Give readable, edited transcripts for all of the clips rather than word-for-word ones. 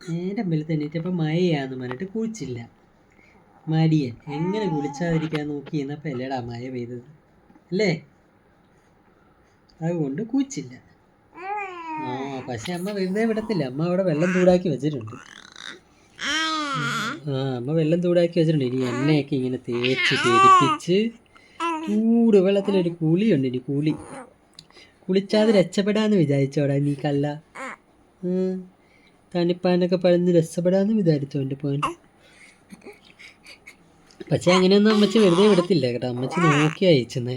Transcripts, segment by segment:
നേരം വെളുത്ത് എണീറ്റപ്പോൾ മഴയാന്ന് പറഞ്ഞിട്ട് കുളിച്ചില്ല. മടിയൻ എങ്ങനെ കുളിച്ചാതിരിക്കാൻ നോക്കി എന്നപ്പോൾ അല്ലേടാ മഴ പെയ്തത് അല്ലേ? അതുകൊണ്ട് കുളിച്ചില്ല. പക്ഷെ അമ്മ വെറുതെ വിടത്തില്ല. അമ്മ അവിടെ വെള്ളം ചൂടാക്കി വെച്ചിട്ടുണ്ട്. അമ്മ വെള്ളം ചൂടാക്കി വെച്ചിട്ടുണ്ട്. ഇനി എണ്ണയൊക്കെ ഇങ്ങനെ തേച്ച് പിടിപ്പിച്ച് ചൂട് വെള്ളത്തിലൊരു കുളിയുണ്ട്. ഇനി കുളിച്ചാതെ രക്ഷപ്പെടാന്ന് വിചാരിച്ചോടാ നീ കല്ല. തണിപ്പാനൊക്കെ പറഞ്ഞ് രക്ഷപ്പെടാന്ന് വിചാരിച്ചോ എൻ്റെ പോൻ. പക്ഷെ അങ്ങനെയൊന്നും അമ്മച്ചി വെറുതെ വിടത്തില്ല കേട്ടോ. അമ്മച്ചി നോക്കി അയച്ചെന്നേ.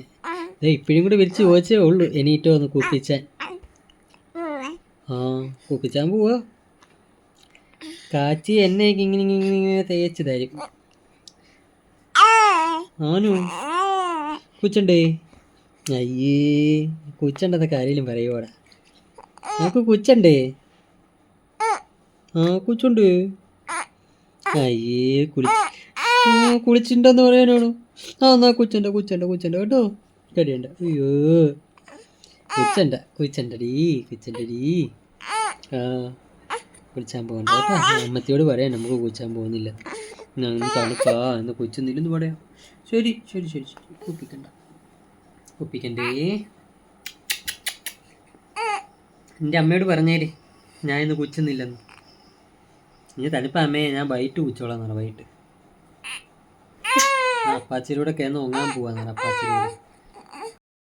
ഇപ്പോഴും കൂടെ വിളിച്ച് ചോദിച്ചേ ഉള്ളൂ എണീറ്റോ ഒന്ന് കുപ്പിച്ചാൻ. കുപ്പിച്ചാൻ പോവാ. കാച്ചി എണ്ണയൊക്കെ ഇങ്ങനെ തേച്ച് തരും. ആനു കുച്ചണ്ടേ? അയ്യേ കുച്ചണ്ടെന്നൊക്കെ ആരെങ്കിലും പറയുവോടാ? നമുക്ക് കുച്ചണ്ടേ? കുച്ചുണ്ട്. അയ്യേ കുളിച്ചിണ്ടെന്ന് പറയാനാണോ? എന്നാ കുച്ചണ്ട കേട്ടോ. കടിയണ്ട. അയ്യോ കുച്ചണ്ടടി. കുളിച്ചാൻ പോകണ്ട കേട്ടോ. അമ്മത്തിയോട് പറയാം നമുക്ക് കുളിച്ചാൻ പോകുന്നില്ല, തണുപ്പാ എന്ന് കുച്ചുന്നില്ലെന്ന് പറയാം. ശരി കുപ്പിക്കണ്ടേ. എൻ്റെ അമ്മയോട് പറഞ്ഞേര് ഞാൻ ഇന്ന് കുച്ചുന്നില്ലെന്ന്. ഇനി തണുപ്പാ അമ്മേ, ഞാൻ വൈകിട്ട് കുച്ചോളാന്ന് പറ. വൈകിട്ട് അപ്പാച്ചിലൂടെ കിടന്ന് ഒങ്ങാൻ പോവാന്ന് പറ. അപ്പാച്ചിലൂടെ